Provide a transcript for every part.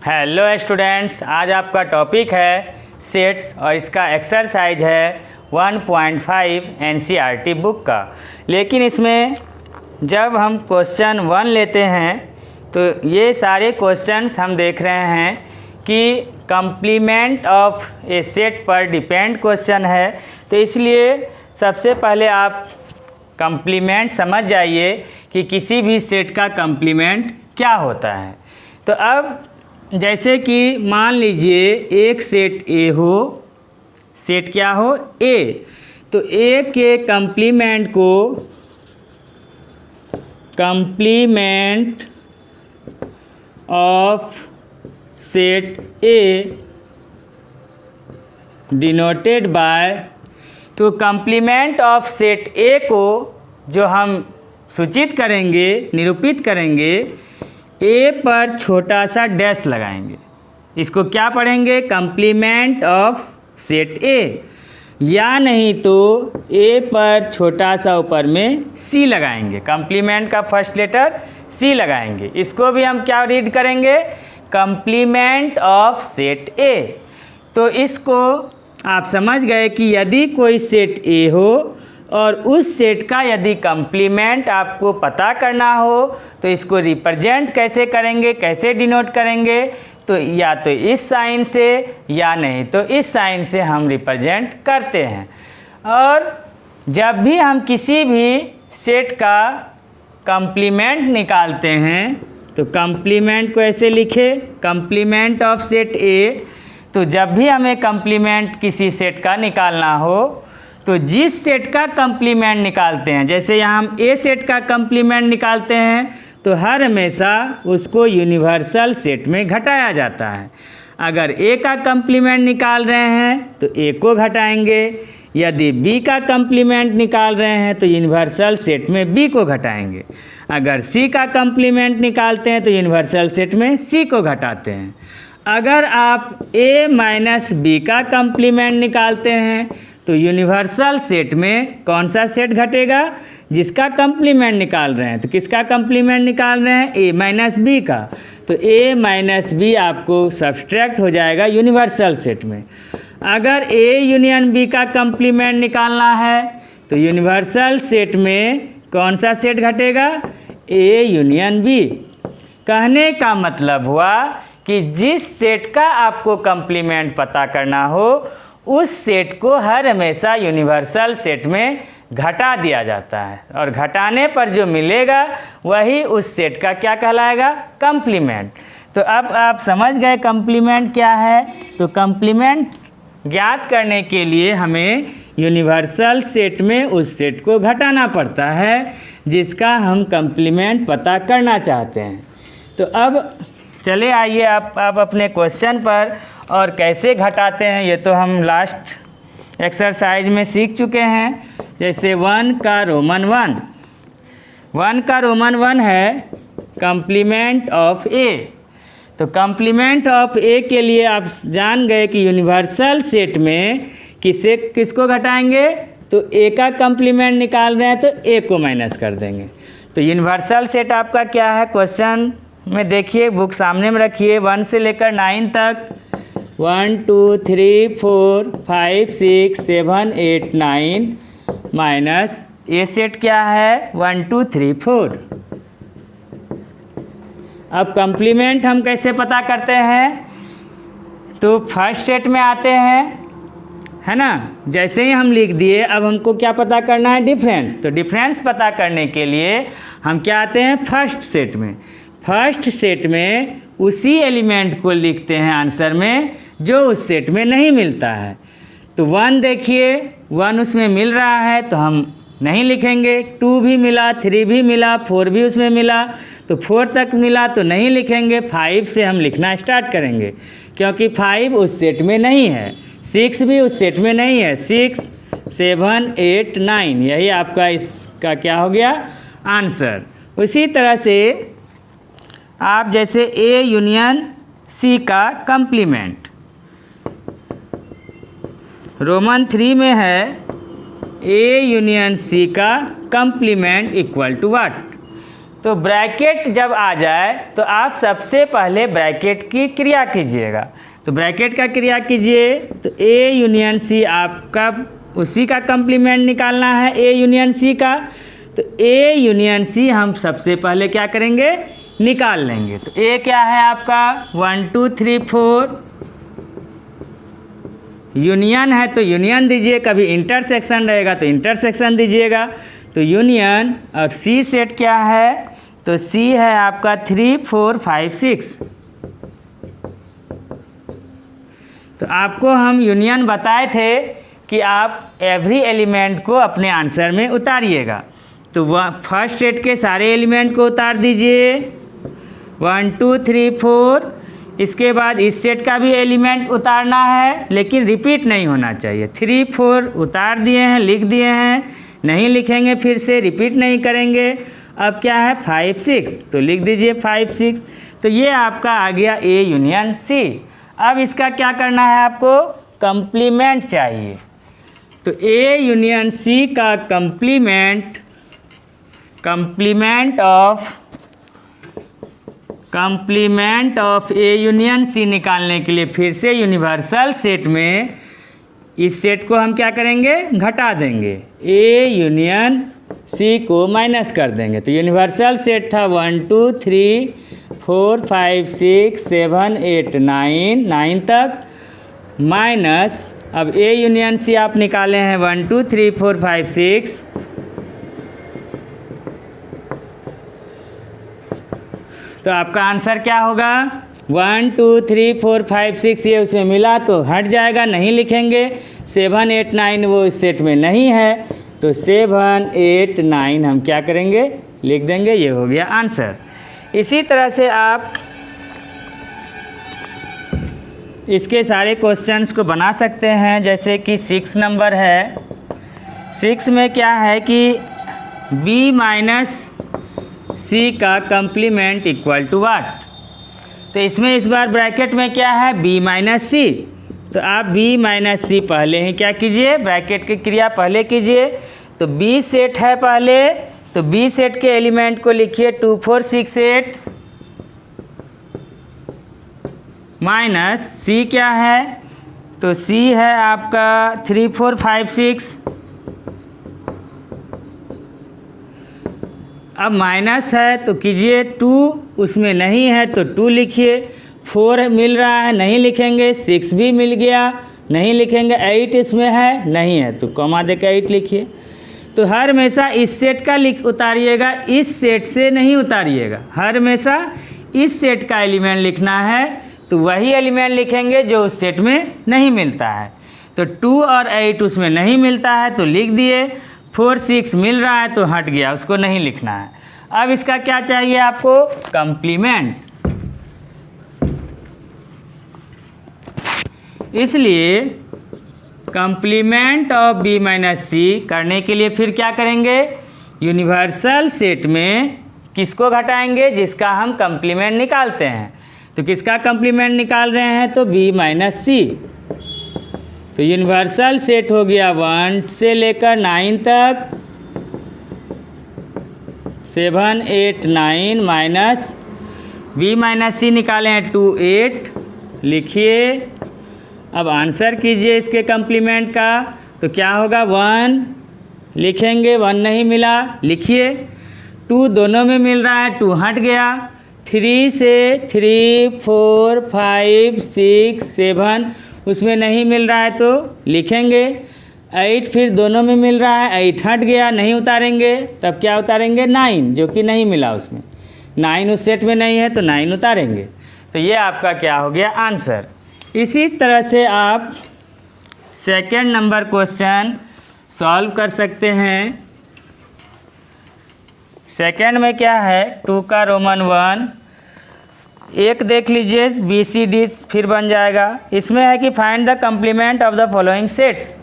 Hello students, आज आपका topic है सेट्स और इसका एक्सरसाइज है 1.5 एनसीईआरटी बुक का। लेकिन इसमें जब हम क्वेश्चन 1 लेते हैं तो ये सारे क्वेश्चंस हम देख रहे हैं कि कंप्लीमेंट ऑफ ए सेट पर डिपेंड क्वेश्चन है। तो इसलिए सबसे पहले आप कंप्लीमेंट समझ जाइए कि किसी भी सेट का कंप्लीमेंट क्या होता है। तो अब जैसे कि मान लीजिए एक सेट ए हो, सेट क्या हो ए, तो ए के कंप्लीमेंट को complement of set A denoted by, तो कंप्लीमेंट ऑफ सेट ए को जो हम सूचित करेंगे, निरूपित करेंगे, ए पर छोटा सा डैश लगाएंगे। इसको क्या पढ़ेंगे? कंप्लीमेंट ऑफ सेट ए, या नहीं तो ए पर छोटा सा ऊपर में सी लगाएंगे। कंप्लीमेंट का फर्स्ट लेटर सी लगाएंगे। इसको भी हम क्या रीड करेंगे? कंप्लीमेंट ऑफ सेट ए। तो इसको आप समझ गए कि यदि कोई सेट ए हो और उस सेट का यदि कंप्लीमेंट आपको पता करना हो तो इसको रिप्रेजेंट कैसे करेंगे, कैसे डिनोट करेंगे? तो या तो इस साइन से या नहीं तो इस साइन से हम रिप्रेजेंट करते हैं। और जब भी हम किसी भी सेट का कंप्लीमेंट निकालते हैं तो कंप्लीमेंट को ऐसे लिखे, कंप्लीमेंट ऑफ सेट ए। तो जब भी हमें कंप्लीमेंट किसी सेट का निकालना हो तो जिस सेट का कंप्लीमेंट निकालते हैं, जैसे यहाँ हम ए सेट का कंप्लीमेंट निकालते हैं तो हर हमेशा उसको यूनिवर्सल सेट में घटाया जाता है। अगर ए का कंप्लीमेंट निकाल रहे हैं तो ए को घटाएंगे, यदि बी का कंप्लीमेंट निकाल रहे हैं तो यूनिवर्सल सेट में बी को घटाएंगे, अगर सी का कंप्लीमेंट निकालते हैं तो यूनिवर्सल सेट में सी को घटाते हैं। अगर आप ए माइनस बी का कंप्लीमेंट निकालते हैं तो यूनिवर्सल सेट में कौन सा सेट घटेगा? जिसका कंप्लीमेंट निकाल रहे हैं। तो किसका कंप्लीमेंट निकाल रहे हैं? ए माइनस बी का। तो ए माइनस बी आपको सब्सट्रैक्ट हो जाएगा यूनिवर्सल सेट में। अगर ए यूनियन बी का कंप्लीमेंट निकालना है तो यूनिवर्सल सेट में कौन सा सेट घटेगा? A union B. कहने का मतलब हुआ कि जिस सेट का आपको कंप्लीमेंट पता करना हो उस सेट को हर हमेशा यूनिवर्सल सेट में घटा दिया जाता है, और घटाने पर जो मिलेगा वही उस सेट का क्या कहलाएगा? कंप्लीमेंट। तो अब आप समझ गए कंप्लीमेंट क्या है। तो कंप्लीमेंट ज्ञात करने के लिए हमें यूनिवर्सल सेट में उस सेट को घटाना पड़ता है जिसका हम कंप्लीमेंट पता करना चाहते हैं। तो अब चले आइए आप अपने क्वेश्चन पर, और कैसे घटाते हैं ये तो हम लास्ट एक्सरसाइज में सीख चुके हैं। जैसे 1 का रोमन 1 का रोमन 1 है कंप्लीमेंट ऑफ ए। तो कंप्लीमेंट ऑफ ए के लिए आप जान गए कि यूनिवर्सल सेट में किसको घटाएंगे? तो ए का कंप्लीमेंट निकाल रहे हैं तो ए को माइनस कर देंगे। तो यूनिवर्सल सेट आपका क्या है? क्वेश्चन में देखिए, बुक सामने में रखिए, 1 से लेकर 9 तक 1 2 3 4 5 6 7 8 9 माइनस ए सेट क्या है? 1 2 3 4। अब कंप्लीमेंट हम कैसे पता करते हैं? तो फर्स्ट सेट में आते हैं, है ना। जैसे ही हम लिख दिए, अब हमको क्या पता करना है? डिफरेंस। तो डिफरेंस पता करने के लिए हम क्या आते हैं? फर्स्ट सेट में। फर्स्ट सेट में उसी एलिमेंट को लिखते हैं आंसर में जो उस सेट में नहीं मिलता है। तो 1 देखिए, 1 उसमें मिल रहा है तो हम नहीं लिखेंगे। 2 भी मिला, 3 भी मिला, 4 भी उसमें मिला, तो 4 तक मिला तो नहीं लिखेंगे। 5 से हम लिखना स्टार्ट करेंगे क्योंकि 5 उस सेट में नहीं है। 6 भी उस सेट में नहीं है। 6 7 8 9, यही आपका इसका क्या हो गया? आंसर। उसी तरह से आप जैसे ए यूनियन सी का कंप्लीमेंट रोमन 3 में है, ए यूनियन सी का कंप्लीमेंट इक्वल टू व्हाट? तो ब्रैकेट जब आ जाए तो आप सबसे पहले ब्रैकेट की क्रिया कीजिएगा। तो ब्रैकेट का क्रिया कीजिए, तो ए यूनियन सी आपका उसी का कंप्लीमेंट निकालना है, ए यूनियन सी का। तो ए यूनियन सी हम सबसे पहले क्या करेंगे, निकाल लेंगे। तो ए क्या है आपका 1 2 3 4, यूनियन है तो यूनियन दीजिए, कभी इंटरसेक्शन रहेगा तो इंटरसेक्शन दीजिएगा। तो यूनियन और सी सेट क्या है, तो सी है आपका 3 4 5 6। तो आपको हम यूनियन बताए थे कि आप एवरी एलिमेंट को अपने आंसर में उतारिएगा। तो वह फर्स्ट सेट के सारे एलिमेंट को उतार दीजिए 1 2 3 4। इसके बाद इस सेट का भी एलिमेंट उतारना है, लेकिन रिपीट नहीं होना चाहिए। 3 4 उतार दिए हैं, लिख दिए हैं, नहीं लिखेंगे फिर से, रिपीट नहीं करेंगे। अब क्या है 5 6, तो लिख दीजिए 5 6। तो ये आपका आ गया ए यूनियन सी। अब इसका क्या करना है, आपको कंप्लीमेंट चाहिए। तो ए यूनियन सी का complement of A union C निकालने के लिए फिर से यूनिवर्सल सेट में इस सेट को हम क्या करेंगे, घटा देंगे, ए यूनियन सी को माइनस कर देंगे। तो यूनिवर्सल सेट था 1 2 3 4 5 6 7 8 9 तक, माइनस अब ए यूनियन सी आप निकाले हैं 1 2 3 4 5 6। तो आपका आंसर क्या होगा 1 2 3 4 5 6, ये उसमें मिला तो हट जाएगा, नहीं लिखेंगे। 7 8 9 वो इस सेट में नहीं है, तो 7 8 9 हम क्या करेंगे, लिख देंगे। ये हो गया आंसर। इसी तरह से आप इसके सारे क्वेश्चंस को बना सकते हैं। जैसे कि 6 नंबर है, 6 में क्या है कि b माइनस सी का कंप्लीमेंट इक्वल टू वाट। तो इसमें इस बार ब्रैकेट में क्या है, b माइनस सी। तो आप b माइनस सी पहले ही क्या कीजिए, ब्रैकेट की क्रिया पहले कीजिए। तो b सेट है पहले, तो b सेट के एलिमेंट को लिखिए 2 4 6 8, माइनस c क्या है, तो c है आपका 3 4 5 6। अब माइनस है तो कीजिए 2, उसमें नहीं है तो 2 लिखिए। 4 मिल रहा है, नहीं लिखेंगे। 6 भी मिल गया, नहीं लिखेंगे। 8 इसमें है, नहीं है तो कॉमा देकर 8 लिखिए। तो हर हमेशा इस सेट का उतारिएगा, इस सेट से नहीं उतारिएगा। हर हमेशा इस सेट का एलिमेंट लिखना है, तो वही एलिमेंट लिखेंगे जो उस सेट में नहीं मिलता है। तो 2 और 8 उसमें नहीं मिलता है तो लिख दिए। 4 6 मिल रहा है तो हट गया, उसको नहीं लिखना है। अब इसका क्या चाहिए आपको, कंप्लीमेंट। इसलिए कंप्लीमेंट ऑफ b माइनस सी करने के लिए फिर क्या करेंगे, यूनिवर्सल सेट में किसको घटाएंगे, जिसका हम कंप्लीमेंट निकालते हैं। तो किसका कंप्लीमेंट निकाल रहे हैं, तो b माइनस सी। तो यूनिवर्सल सेट हो गया 1 से लेकर 9 तक, 7 8 9 माइनस b माइनस सी निकाले हैं 2 8, लिखिए। अब आंसर कीजिए इसके कंप्लीमेंट का, तो क्या होगा 1 लिखेंगे, 1 नहीं मिला, लिखिए। 2 दोनों में मिल रहा है, 2 हट गया। 3 से 3 4 5 6 7 उसमें नहीं मिल रहा है तो लिखेंगे। 8 फिर दोनों में मिल रहा है, 8 हट गया, नहीं उतारेंगे। तब क्या उतारेंगे, 9, जो कि नहीं मिला उसमें। 9 उस सेट में नहीं है तो 9 उतारेंगे। तो ये आपका क्या हो गया, आंसर। इसी तरह से आप सेकंड नंबर क्वेश्चन सॉल्व कर सकते हैं। सेकंड में क्या है, 2 का रोमन 1, एक देख लीजिए, BCD फिर बन जाएगा। इसमें है कि find the complement of the following sets.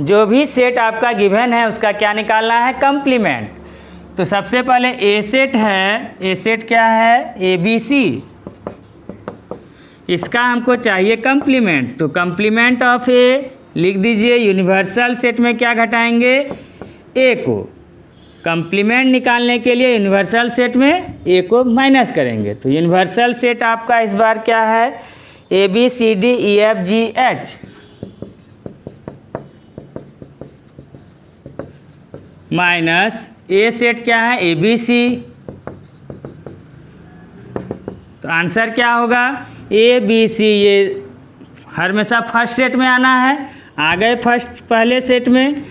जो भी सेट आपका गिवन है उसका क्या निकालना है, कंप्लीमेंट। तो सबसे पहले ए सेट है, ए सेट क्या है, ABC। इसका हमको चाहिए कंप्लीमेंट। तो कंप्लीमेंट ऑफ ए लिख दीजिए। यूनिवर्सल सेट में क्या घटाएंगे, ए को। कंप्लीमेंट निकालने के लिए यूनिवर्सल सेट में ए को माइनस करेंगे। तो यूनिवर्सल सेट आपका इस बार क्या है, A B C D E F G H minus A set क्या है, ए बी सी। तो आंसर क्या होगा, ए बी सी, ये हमेशा फर्स्ट सेट में आना है, आ गए फर्स्ट पहले सेट में,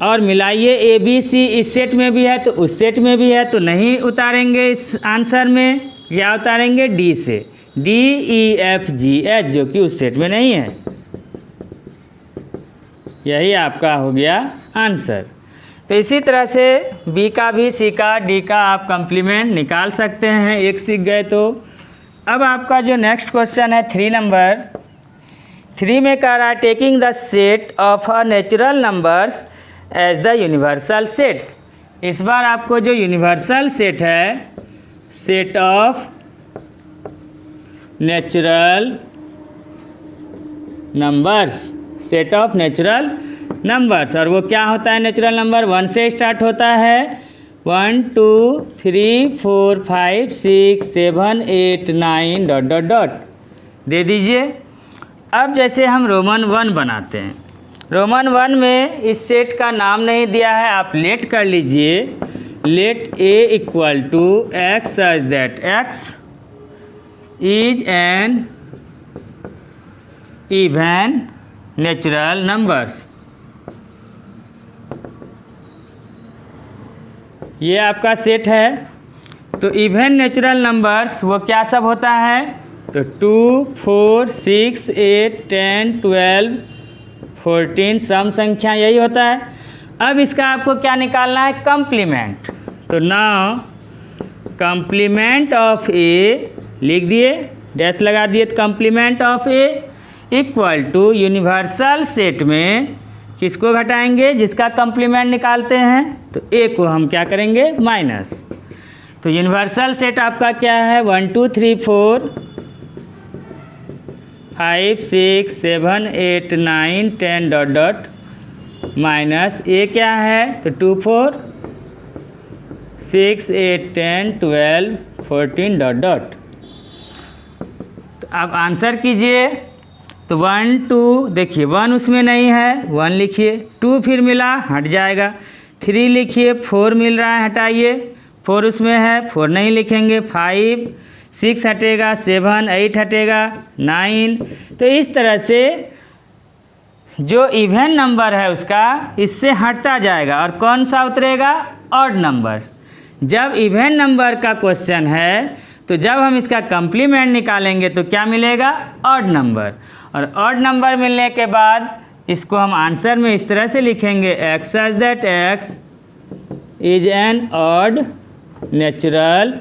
और मिलाइए ए बी सी इस सेट में भी है तो उस सेट में भी है, तो नहीं उतारेंगे इस आंसर में, क्या उतारेंगे डी से, D E F G H, जो कि उस सेट में नहीं है। यही आपका हो गया आंसर। तो इसी तरह से बी का भी, सी का, डी का आप कंप्लीमेंट निकाल सकते हैं, एक सीख गए तो। अब आपका जो नेक्स्ट क्वेश्चन है 3 नंबर 3 में कह रहा है taking the set of a natural numbers as the universal set. इस बार आपको जो यूनिवर्सल सेट है, set of natural numbers, set of natural numbers, और वो क्या होता है नेचुरल नंबर, 1 से स्टार्ट होता है, 1 2 3 4 5 6 7 8 9 डॉट डॉट डॉट दे दीजिए। अब जैसे हम रोमन 1 बनाते हैं, रोमन 1 में इस सेट का नाम नहीं दिया है, आप लेट कर लीजिए, let A equal to X such that X is an even natural numbers. ये आपका सेट है। तो इवन नेचुरल नंबर्स वो क्या सब होता है, तो 2 4 6 8 10 12 14 सम संख्या यही होता है। अब इसका आपको क्या निकालना है, कंप्लीमेंट। तो नाउ कंप्लीमेंट ऑफ ए लिख दिए, डैश लगा दिए, तो complement of A equal to universal set में किसको घटाएंगे, जिसका कंप्लीमेंट निकालते हैं, तो ए को हम क्या करेंगे, माइनस। तो यूनिवर्सल सेट आपका क्या है, 1 2 3 4 5 6 7 8 9 10 डॉट डॉट माइनस ए क्या है, तो 2 4 6 8 10 12 14 डॉट डॉट। तो आप आंसर कीजिए। तो 1 2 देखिए 1 उसमें नहीं है, 1 लिखिए, 2 फिर मिला हट जाएगा, 3 लिखिए, 4 मिल रहा है हटाइए, 4 उसमें है 4 नहीं लिखेंगे, 5 6 हटेगा, 7 8 हटेगा, 9। तो इस तरह से जो इवन नंबर है उसका इससे हटता जाएगा, और कौन सा उतरेगा, ऑड नंबर। जब इवन नंबर का क्वेश्चन है तो जब हम इसका कंप्लीमेंट निकालेंगे तो क्या मिलेगा, ऑड नंबर। और ऑड नंबर मिलने के बाद इसको हम आंसर में इस तरह से लिखेंगे, x such that X is N odd natural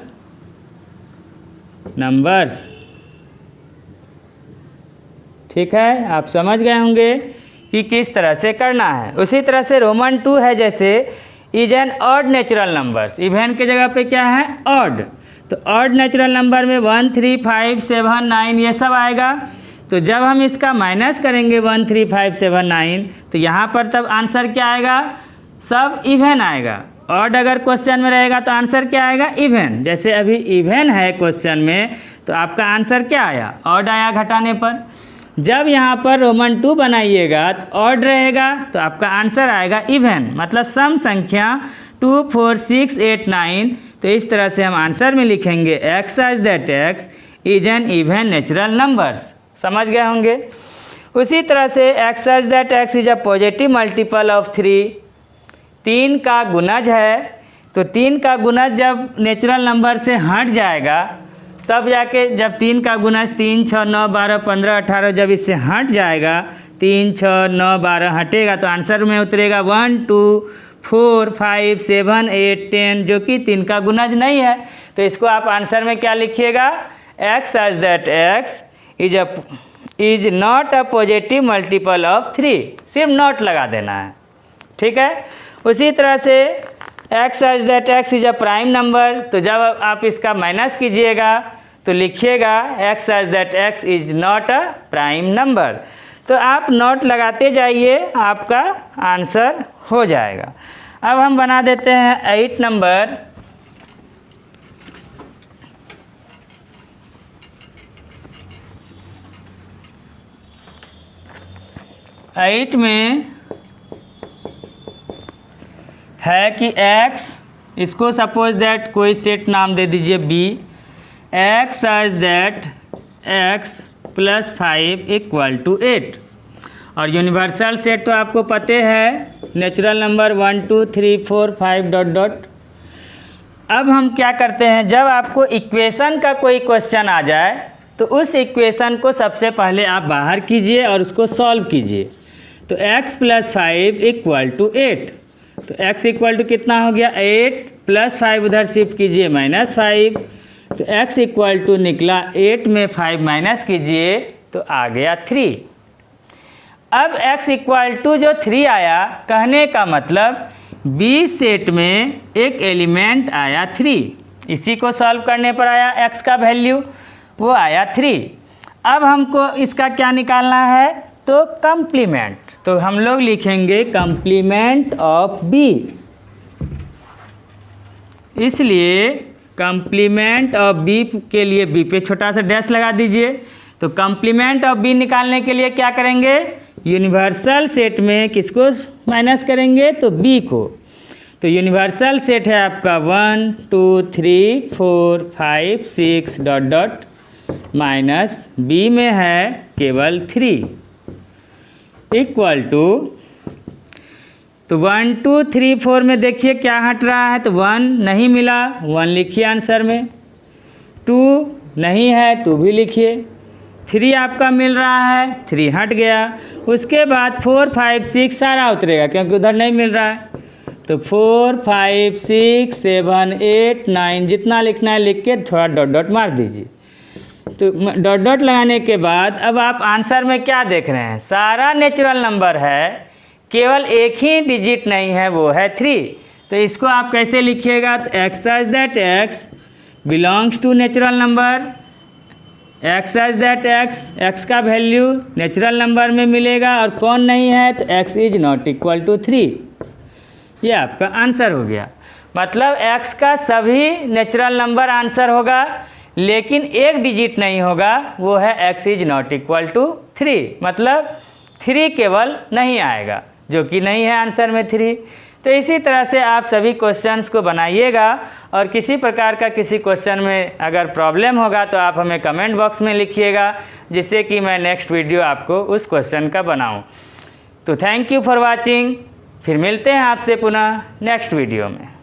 numbers. ठीक है, आप समझ गए होंगे कि किस तरह से करना है। उसी तरह से रोमन 2 है, जैसे is an odd natural numbers, even के जगह पे क्या है, ऑड। तो ऑड नेचुरल नंबर में 1 3 5 7 9 ये सब आएगा। तो जब हम इसका माइनस करेंगे 1 3 5 7 9, तो यहाँ पर तब आंसर क्या आएगा, सब इवन आएगा। ऑड अगर क्वेश्चन में रहेगा तो आंसर क्या आएगा, इवन। जैसे अभी इवन है क्वेश्चन में, तो आपका आंसर क्या आया, ऑड आया घटाने पर। जब यहाँ पर रोमन 2 बनाइएगा तो ऑड रहेगा, तो आपका आंसर आएगा इवन, मतलब सम संख्या 2 4 6 8 9। तो इस तरह से हम आंसर में लिखेंगे x such that X is an even natural numbers. समझ गए होंगे। उसी तरह से x such that X is a positive multiple of 3, 3 का गुणज है। तो 3 का गुणज जब नेचुरल नंबर से हट जाएगा तब जाके, जब 3 का गुणज 3 6 9 12 15 18 जब इससे हट जाएगा, 3 6 9 12 हटेगा, तो आंसर में उतरेगा 1 2 4 5 7 8 10, जो कि 3 का गुणज नहीं है। तो इसको आप आंसर में क्या लिखिएगा, x such that X is not a positive multiple of 3, सिर्फ नॉट लगा देना है। ठीक है। उसी तरह से x such that X is a prime number, तो जब आप इसका माइनस कीजिएगा तो लिखिएगा x such that X is not a prime number. तो आप नॉट लगाते जाइए, आपका आंसर हो जाएगा। अब हम बना देते हैं 8 नंबर। एट में है कि x, इसको सपोज दैट कोई सेट नाम दे दीजिए b, x such that x + 5 = 8। और यूनिवर्सल सेट तो आपको पते है, नेचुरल नंबर 1 2 3 4 5 ... अब हम क्या करते हैं, जब आपको इक्वेशन का कोई क्वेश्चन आ जाए तो उस इक्वेशन को सबसे पहले आप बाहर कीजिए और उसको सॉल्व कीजिए। तो x + 5 = 8, तो x इक्वल टू कितना हो गया 8 + 5 उधर शिफ्ट कीजिए -5, तो x इक्वल टू निकला 8 में 5 माइनस कीजिए तो आ गया 3। अब x इक्वल टू जो 3 आया, कहने का मतलब B सेट में एक एलिमेंट आया 3, इसी को सॉल्व करने पर आया x का वैल्यू, वो आया 3। अब हमको इसका क्या निकालना है, तो कंप्लीमेंट, तो हम लोग लिखेंगे कंप्लीमेंट ऑफ B। इसलिए कंप्लीमेंट ऑफ B के लिए B पे छोटा सा डैश लगा दीजिए। तो कंप्लीमेंट ऑफ B निकालने के लिए क्या करेंगे, यूनिवर्सल सेट में किसको माइनस करेंगे, तो B को। तो यूनिवर्सल सेट है आपका 1 2 3 4 5 6 ... माइनस B में है केवल 3 इक्वल टू, तो 1 2 3 4 में देखिए क्या हट रहा है, तो 1 नहीं मिला, 1 लिखिए आंसर में, 2 नहीं है, 2 भी लिखिए, 3 आपका मिल रहा है, 3 हट गया। उसके बाद 4 5 6 सारा उतरेगा क्योंकि उधर नहीं मिल रहा है, तो 4 5 6 7 8 9 जितना लिखना है लिख के थोड़ा डॉट मार दीजिए। तो डॉट लगाने के बाद अब आप आंसर में क्या देख रहे हैं, सारा नेचुरल नंबर है, केवल एक ही डिजिट नहीं है, वो है 3। तो इसको आप कैसे लिखिएगा, तो x such that x belongs to natural number, x such that x का वैल्यू नेचुरल नंबर में मिलेगा और कौन नहीं है, तो x ≠ 3। ये आपका आंसर हो गया। मतलब x का सभी नेचुरल नंबर आंसर होगा, लेकिन एक डिजिट नहीं होगा, वो है x ≠ 3, मतलब 3 केवल नहीं आएगा, जो कि नहीं है आंसर में 3। तो इसी तरह से आप सभी क्वेश्चंस को बनाइएगा, और किसी प्रकार का किसी क्वेश्चन में अगर प्रॉब्लम होगा तो आप हमें कमेंट बॉक्स में लिखिएगा, जिससे कि मैं नेक्स्ट वीडियो आपको उस क्वेश्चन का बनाऊं। तो थैंक यू फॉर वाचिंग, फिर मिलते हैं आपसे पुनः नेक्स्ट वीडियो में।